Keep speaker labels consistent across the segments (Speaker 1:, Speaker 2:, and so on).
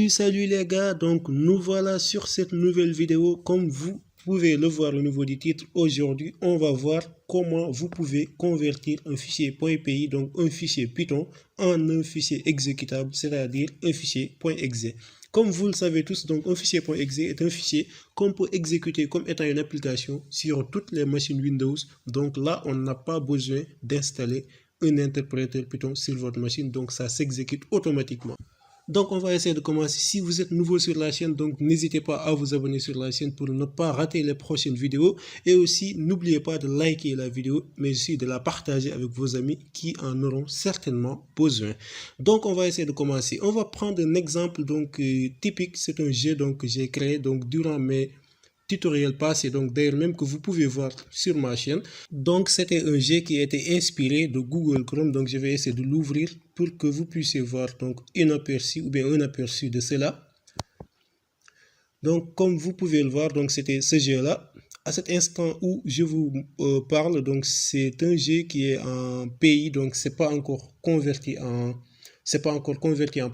Speaker 1: Salut les gars, donc nous voilà sur cette nouvelle vidéo. Comme vous pouvez le voir au niveau du titre, aujourd'hui on va voir comment vous pouvez convertir un fichier .py, donc un fichier Python, en un fichier exécutable, c'est-à-dire un fichier .exe. Comme vous le savez tous, donc un fichier .exe est un fichier qu'on peut exécuter comme étant une application sur toutes les machines Windows. Donc là, on n'a pas besoin d'installer un interpréteur Python sur votre machine, donc ça s'exécute automatiquement. Donc on va essayer de commencer. Si vous êtes nouveau sur la chaîne, donc n'hésitez pas à vous abonner sur la chaîne pour ne pas rater les prochaines vidéos. Et aussi, n'oubliez pas de liker la vidéo, mais aussi de la partager avec vos amis qui en auront certainement besoin. Donc on va essayer de commencer. On va prendre un exemple donc typique. C'est un jeu donc, que j'ai créé donc, durant mes tutoriel passé, donc d'ailleurs même que vous pouvez voir sur ma chaîne. Donc c'était un jeu qui a été inspiré de Google Chrome, donc je vais essayer de l'ouvrir pour que vous puissiez voir donc un aperçu ou bien un aperçu de cela. Donc comme vous pouvez le voir, donc c'était ce jeu là. À cet instant où je vous parle, donc c'est un jeu qui est en PI, donc c'est pas encore converti en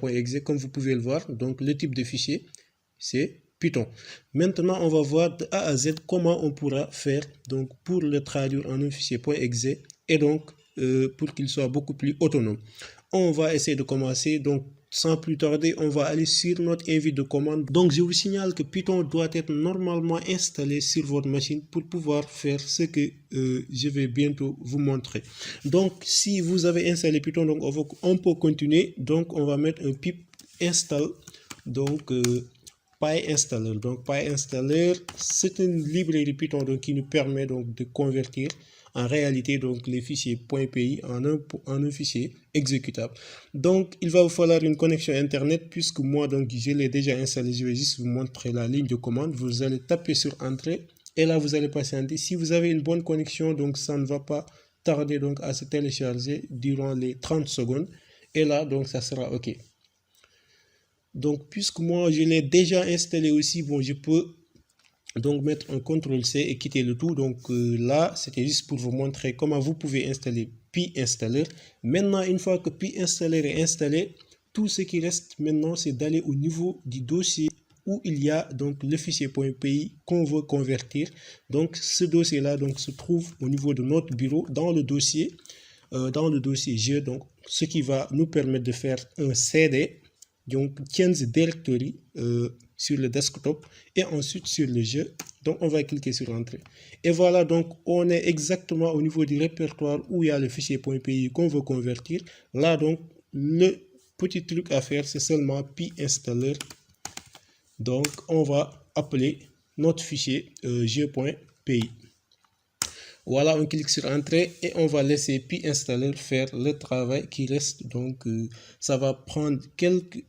Speaker 1: .exe comme vous pouvez le voir. Donc le type de fichier c'est Python. Maintenant, on va voir de A à Z comment on pourra faire donc pour le traduire en un fichier .exe et donc pour qu'il soit beaucoup plus autonome. On va essayer de commencer. Donc, sans plus tarder, on va aller sur notre invite de commande. Donc, je vous signale que Python doit être normalement installé sur votre machine pour pouvoir faire ce que je vais bientôt vous montrer. Donc, si vous avez installé Python, donc on peut continuer. Donc, on va mettre un pip install. Donc, PyInstaller. Donc PyInstaller, c'est une librairie Python donc, qui nous permet donc de convertir en réalité donc les fichiers .py en un fichier exécutable. Donc il va vous falloir une connexion internet puisque moi donc je l'ai déjà installé. Je vais juste vous montrer la ligne de commande. Vous allez taper sur entrée et là vous allez patienter. Si vous avez une bonne connexion, donc ça ne va pas tarder donc à se télécharger durant les 30 secondes et là donc ça sera OK. Donc, puisque moi, je l'ai déjà installé aussi, bon, je peux donc mettre un CTRL-C et quitter le tout. Donc là, c'était juste pour vous montrer comment vous pouvez installer PyInstaller. Maintenant, une fois que PyInstaller est installé, tout ce qui reste maintenant, c'est d'aller au niveau du dossier où il y a donc le fichier .py qu'on veut convertir. Donc, ce dossier-là donc se trouve au niveau de notre bureau dans le dossier jeu. Donc, ce qui va nous permettre de faire un CD. Donc, change directory sur le desktop et ensuite sur le jeu. Donc, on va cliquer sur entrée. Et voilà, donc, on est exactement au niveau du répertoire où il y a le fichier .py qu'on veut convertir. Là, donc, le petit truc à faire, c'est seulement PyInstaller. Donc, on va appeler notre fichier jeu.py. Voilà, on clique sur entrée et on va laisser PyInstaller faire le travail qui reste. Donc, ça va prendre quelques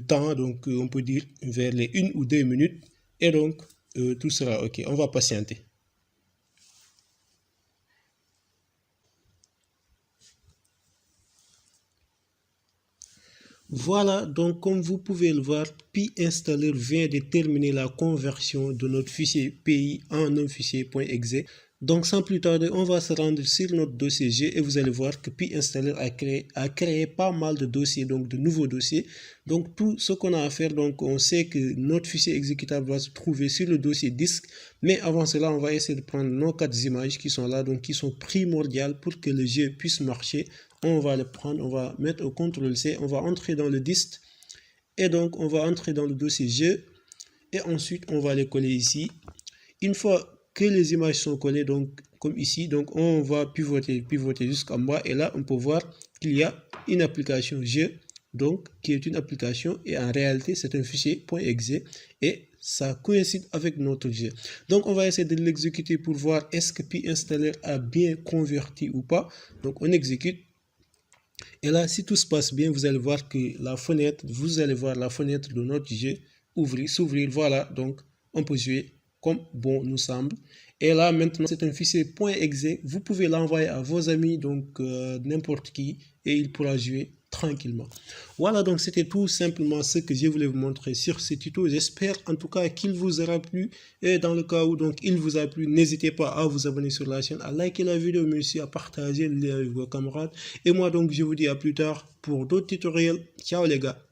Speaker 1: temps, donc on peut dire vers les 1 ou 2 minutes et donc tout sera OK. On va patienter. Voilà, donc comme vous pouvez le voir, PyInstaller vient de terminer la conversion de notre fichier PI en un fichier .exe. Donc sans plus tarder, on va se rendre sur notre dossier G et vous allez voir que PyInstaller a créé pas mal de dossiers, donc de nouveaux dossiers. Donc tout ce qu'on a à faire, donc on sait que notre fichier exécutable va se trouver sur le dossier disque. Mais avant cela, on va essayer de prendre nos 4 images qui sont là, donc qui sont primordiales pour que le jeu puisse marcher. On va le prendre, on va mettre au CTRL-C, on va entrer dans le dist et donc on va entrer dans le dossier jeu et ensuite on va les coller ici. Une fois que les images sont collées, donc comme ici, donc on va pivoter jusqu'en bas et là on peut voir qu'il y a une application jeu, donc qui est une application et en réalité c'est un fichier .exe et ça coïncide avec notre jeu. Donc on va essayer de l'exécuter pour voir est-ce que PyInstaller a bien converti ou pas. Donc on exécute. Et là, si tout se passe bien, vous allez voir que vous allez voir la fenêtre de notre jeu s'ouvrir. Voilà, donc on peut jouer comme bon nous semble. Et là, maintenant, c'est un fichier .exe. Vous pouvez l'envoyer à vos amis, donc n'importe qui, et il pourra jouer tranquillement. Voilà, donc c'était tout simplement ce que je voulais vous montrer sur ce tuto. J'espère en tout cas qu'il vous aura plu. Et dans le cas où donc il vous a plu, n'hésitez pas à vous abonner sur la chaîne, à liker la vidéo, mais aussi à partager avec vos camarades. Et moi donc je vous dis à plus tard pour d'autres tutoriels. Ciao les gars.